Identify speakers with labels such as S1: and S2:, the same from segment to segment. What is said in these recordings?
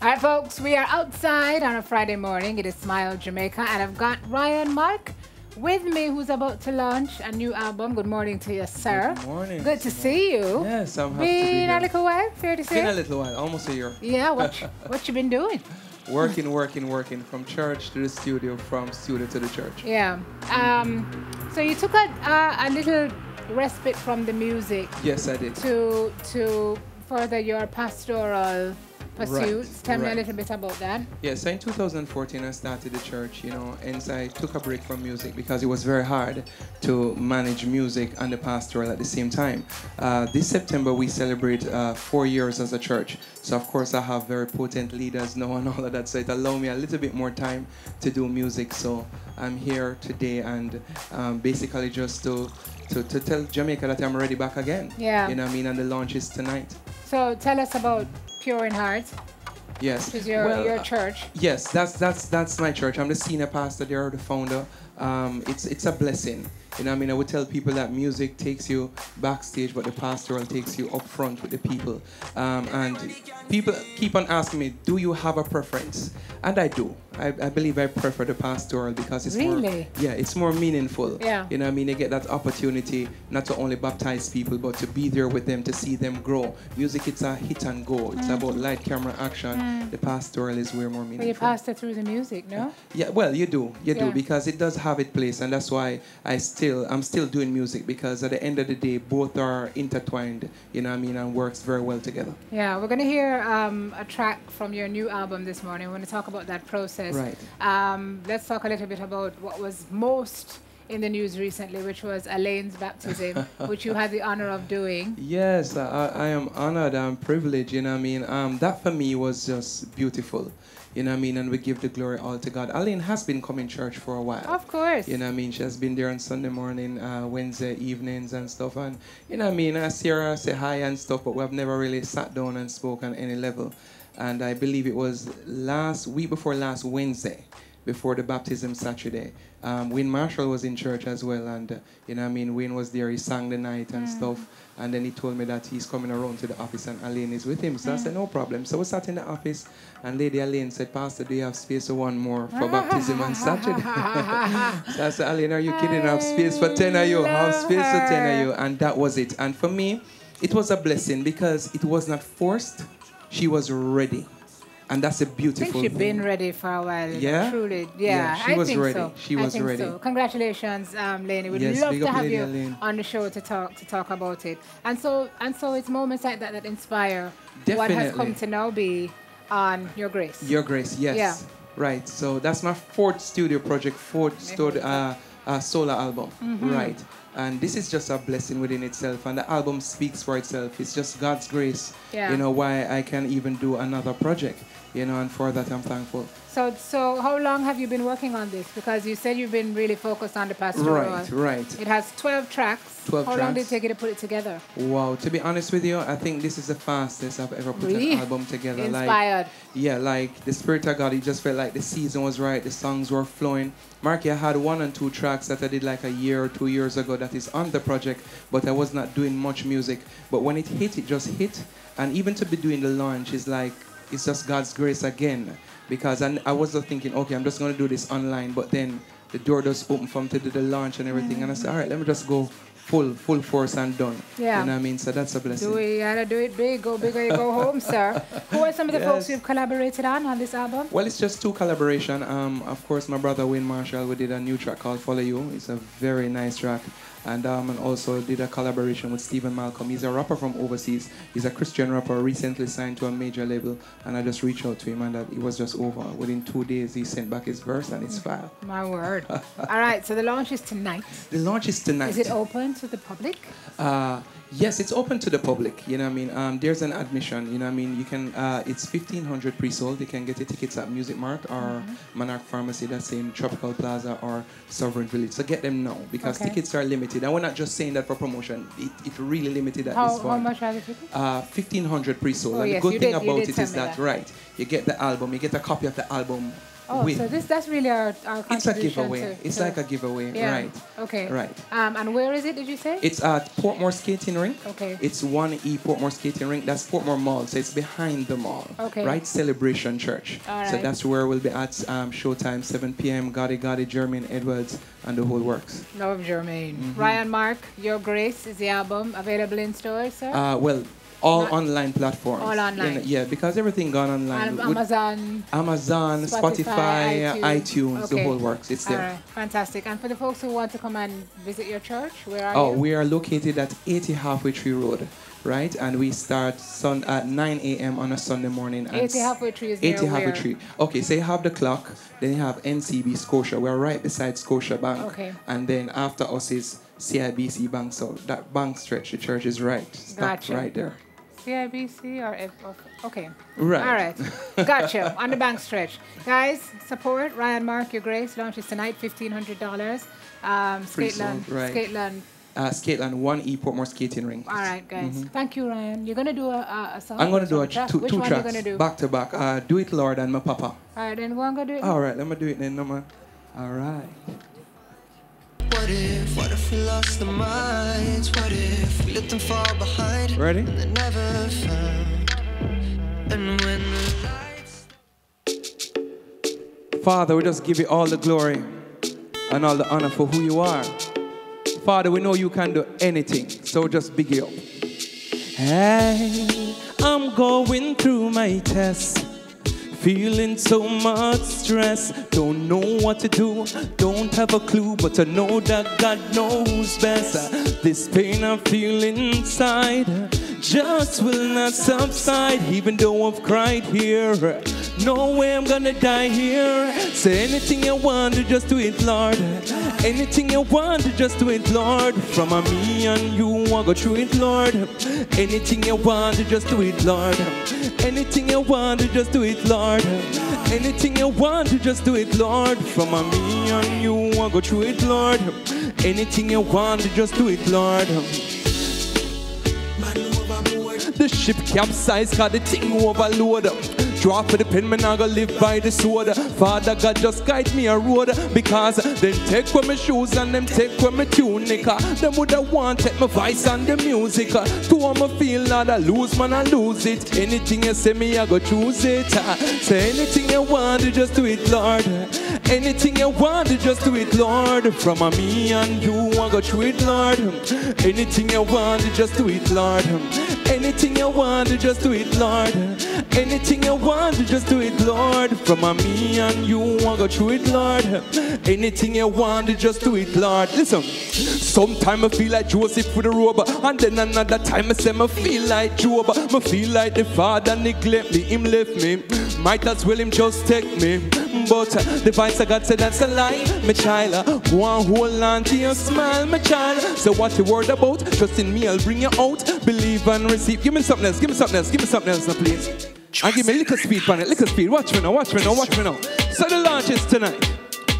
S1: All right, folks, we are outside on a Friday morning. It is Smile Jamaica, and I've got Ryan Mark with me, who's about to launch a new album. Good morning to you, sir.
S2: Good morning.
S1: Good to see you.
S2: Yes, I'm happy to be
S1: Been
S2: here.
S1: a little while, fair to say?
S2: Been a little while, almost a year.
S1: Yeah, what you been doing?
S2: Working from church to the studio, from studio to the church.
S1: Yeah. So you took a little respite from the music.
S2: Yes, I did.
S1: To further your pastoral pursuits.
S2: Right,
S1: Tell me a
S2: right.
S1: little bit about that.
S2: Yeah, so in 2014 I started the church, and so I took a break from music because it was very hard to manage music and the pastoral at the same time. This September we celebrate 4 years as a church. So of course I have very potent leaders now and all of that, so it allowed me a little bit more time to do music. So I'm here today and basically just to tell Jamaica that I'm ready back again.
S1: Yeah.
S2: You know what I mean? And the launch is tonight.
S1: So tell us about Pure in Heart.
S2: Yes.
S1: Which is your church.
S2: Yes, that's my church. I'm the senior pastor there, the founder. It's a blessing. You know what I mean? I would tell people that music takes you backstage, but the pastoral takes you up front with the people. And people keep on asking me, do you have a preference? And I do. I believe I prefer the pastoral because it's
S1: really?
S2: It's more meaningful.
S1: Yeah.
S2: You know what I mean? They get that opportunity not to only baptize people, but to be there with them, to see them grow. Music, it's a hit and go. It's about light, camera, action. The pastoral is way more meaningful.
S1: Well, you pastor through the music, no?
S2: Yeah, well, you do, because it does have its place, and that's why I'm still doing music, because at the end of the day, both are intertwined, you know what I mean, and works very well together.
S1: Yeah, we're going to hear a track from your new album this morning. We're going to talk about that process.
S2: Right.
S1: Let's talk a little bit about what was most in the news recently, which was Elaine's baptism, which you had the honor of doing.
S2: Yes, I am honored and privileged, you know what I mean. That for me was just beautiful. You know what I mean? And we give the glory all to God. Elaine has been coming to church for a while.
S1: Of course.
S2: You know what I mean? She has been there on Sunday morning, Wednesday evenings and stuff. And, you know what I mean? I see her say hi and stuff, but we have never really sat down and spoke on any level. And I believe it was week before last Wednesday, before the baptism Saturday. Wayne Marshall was in church as well, and you know what I mean, Wayne was there, he sang the night and stuff, and then he told me that he's coming around to the office and Elaine is with him. So I said, no problem. So we sat in the office, and Lady Elaine said, Pastor, do you have space for one more for baptism on Saturday? So I said, Elaine, are you kidding? I have space for 10 of you. I have space for 10 of you. And that was it. And for me, it was a blessing because it was not forced. She was ready. And that's a beautiful
S1: I think she's been ready for a while.
S2: Yeah?
S1: Truly.
S2: Yeah, she was ready.
S1: So.
S2: She was ready.
S1: So. Congratulations, Lainey. We'd
S2: Yes,
S1: love
S2: big
S1: to
S2: up
S1: have
S2: Lady
S1: you
S2: Elaine.
S1: on the show to talk about it. And so it's moments like that that inspire what has
S2: Definitely.
S1: come to now be on Your Grace.
S2: Your Grace, yes.
S1: Yeah.
S2: Right. So that's my fourth studio project, solo album. Right. And this is just a blessing within itself. And the album speaks for itself. It's just God's grace,
S1: Yeah.
S2: why I can even do another project, and for that I'm thankful.
S1: So how long have you been working on this? Because you said you've been really focused on the pastoral.
S2: Right.
S1: It has 12 tracks.
S2: 12
S1: How long did
S2: tracks.
S1: it take you to put it together?
S2: Wow. To be honest with you, I think this is the fastest I've ever put
S1: Really?
S2: an album together.
S1: Inspired.
S2: Like the Spirit of God, it just felt like the season was right, the songs were flowing. Marky, I had 1 and 2 tracks that I did like a year or 2 years ago that is on the project, but I was not doing much music. But when it hit, it just hit. And even to be doing the launch is like, it's just God's grace again. Because I was just thinking, okay, I'm just going to do this online, but then the door just opened for me to do the launch and everything. And I said, all right, let me just go full force and done.
S1: Yeah.
S2: You know what I mean? So that's a blessing.
S1: You gotta do it big, go big or you go home, sir. Who are some of the folks you've collaborated on this album?
S2: Well, it's just 2 collaboration. Of course, my brother Wayne Marshall, we did a new track called Follow You. It's a very nice track. And also did a collaboration with Stephen Malcolm. He's a rapper from overseas. He's a Christian rapper, recently signed to a major label. And I just reached out to him and it was just over. Within 2 days, he sent back his verse and it's fire.
S1: My word. All right, so the launch is tonight.
S2: The launch is tonight.
S1: Is it open to the public?
S2: Yes, it's open to the public. You know what I mean? There's an admission. You know what I mean? You can. It's 1,500 pre-sold. You can get your tickets at Music Mart or Monarch Pharmacy. That's in Tropical Plaza or Sovereign Village. So get them now because tickets are limited. And we're not just saying that for promotion. It's really limited at this point.
S1: How much are the tickets?
S2: 1,500 pre-sold.
S1: Oh,
S2: and
S1: yes,
S2: the good thing about
S1: did
S2: it is that you get the album. You get a copy of the album.
S1: Oh, so that's really our contribution.
S2: It's a giveaway. It's like a giveaway, right?
S1: Okay.
S2: Right.
S1: And where is it? Did you say?
S2: It's at Portmore Skating Rink.
S1: Okay.
S2: It's 1E Portmore Skating Rink. That's Portmore Mall, so it's behind the mall.
S1: Okay.
S2: Right, Celebration Church.
S1: All right.
S2: So that's where we'll be at. Showtime 7 p.m. Gotti, Jermaine Edwards, and the whole works.
S1: Love Jermaine. Ryan Mark, Your Grace is the album available in stores, sir?
S2: Well. All online platforms.
S1: All online.
S2: Yeah, because everything gone online.
S1: Amazon,
S2: Spotify, iTunes, the whole works. It's there.
S1: All right, fantastic. And for the folks who want to come and visit your church, where are you?
S2: Oh, we are located at 80 Halfway Tree Road, right? And we start at 9 a.m. on a Sunday morning.
S1: 80 Halfway Tree is
S2: 80 Halfway Tree. Okay, so you have the clock, then you have NCB Scotia. We're right beside Scotia Bank.
S1: Okay.
S2: And then after us is CIBC Bank. So that bank stretch, the church is right. Stopped right there.
S1: CIBC or okay.
S2: Right.
S1: All right. Gotcha. On the bank stretch. Guys, support Ryan Mark, Your Grace. Launches tonight, $1,500. Skateland.
S2: Skateland 1E Portmore Skating Rink.
S1: All right, guys. Thank you, Ryan. You're going to do a song?
S2: I'm going to do two
S1: Which one
S2: tracks.
S1: are you going to do?
S2: Back to back. Do It, Lord, and My Papa.
S1: All right, then go and go do it.
S2: All right, let me do it then, no man. All right.
S3: What if we lost the minds? What if we let them fall behind?
S2: Ready?
S3: And they never found. And when the lights...
S2: Father, we just give you all the glory and all the honor for who you are. Father, we know you can do anything, so just big you up. Hey, I'm going through my test. Feeling so much stress, don't know what to do, don't have a clue, but I know that God knows best. This pain I feel inside just will not subside, even though I've cried here. No way I'm gonna die here. Say anything you want to just do it, Lord. Anything you want to just do it, Lord. From me and you, I go through it, Lord. Anything you want to just do it, Lord. Anything you want to just do it, Lord. Anything you want to just do it, Lord. From me and you, I go through it, Lord. Anything you want to just do it, Lord. The ship capsized, cause the thing overload. Draw for the pen, man, I go live by the sword. Father God, just guide me a road. Because them take away my shoes and them take away my tunic. Them woulda want take my voice and the music. To all my feel, Lord, I lose, man, I lose it. Anything you say me, I go choose it. Say anything you want to just do it, Lord. Anything you want to just do it, Lord. From me and you, I go through it, Lord. Anything you want to just do it, Lord. Anything you want to just do it, Lord. Anything you want to just do it, Lord. From me and you, I go through it, Lord. Anything you want to just do it, Lord. Listen, sometimes I feel like Joseph with a robe, and then another time I say I feel like Job. I feel like the father neglect me, him left me. Might as well him just take me. But the voice of God said that's a lie, my child. One hold on to your smile, my child. So what the word about? Trust in me, I'll bring you out. Believe and receive. Give me something else, give me something else, give me something else now, please. And give me a little speed on it, little speed. Watch me now, watch me now, watch me now. So the launch is tonight,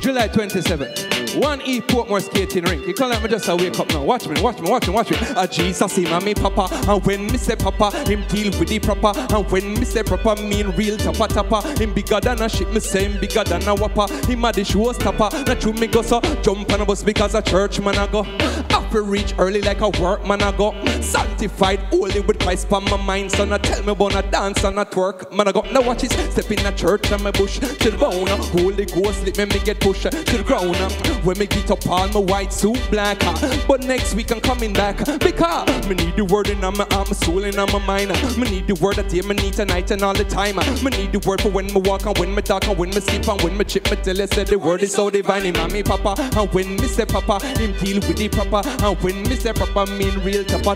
S2: July 27th. 1E Portmore Skating Rink. You can't let me just wake up now. Watch me, watch me, watch me, watch me. Jesus, him and me papa. And when me say papa, him deal with the proper. And when me say proper, mean real tapper. Him bigger than a ship, me say him bigger than a whopper. Him a the show stopper. Not true me go so jump on a bus because a church man I go. Have to reach early like a work man I go. Sanctified holy with Christ on my mind. So not tell me about a dance and a twerk man I go. Now watch it. Step in a church and my bush to the bone. Holy Ghost let me get pushed to the ground. When me get up all my white suit black. But next week I'm coming back. Because me need the word in my arm, my soul in my mind. Me need the word that day me need tonight and all the time. Me need the word for when me walk and when me talk and when me sleep and when me chip me tell you say the word is so divine. Him and me papa. And when me say papa, him deal with the proper.
S4: And when me say proper, mean real tapa.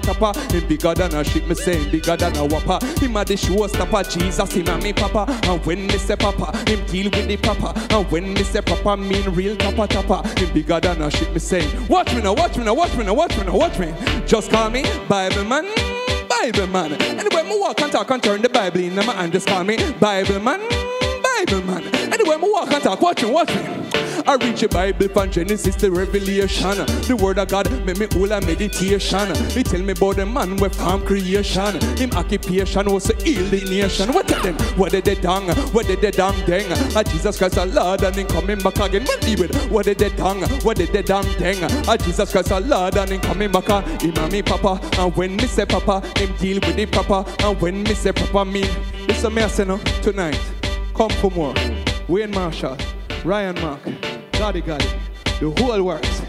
S4: Him bigger than a shit, me say bigger than a whopper. Him a the showstopper, Jesus, him a me papa. And when me say papa, him deal with the papa. And when me say proper, mean real tapa. Him bigger than a shit, me say. Watch me now, watch me now, watch me now, watch me now, watch me. Just call me Bible man. Bible man. Anyway, me walk and talk and turn the Bible in my hand. Just call me Bible man. Bible man. Anyway, me walk and talk. Watch me. I read the Bible from Genesis to Revelation. The word of God make me all a meditation. He tell me about the man with farm creation. Him occupation was to heal the nation. What tell them? What did they dang? What did they dang? Jesus Christ our Lord and him coming back again. What did they dang? What did they dang? Jesus Christ our Lord and him coming back. Him and me papa. And when me say papa, him deal with the papa. And when me say papa, me. Listen me I say no tonight. Come for more. Wayne Marshall, Ryan Mark, Goddy, the whole works.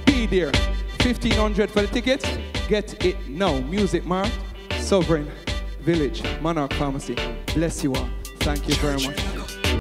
S4: Be there. 1,500 for the tickets. Get it now. Music Mark, Sovereign, Village, Monarch Pharmacy. Bless you all. Thank you very much.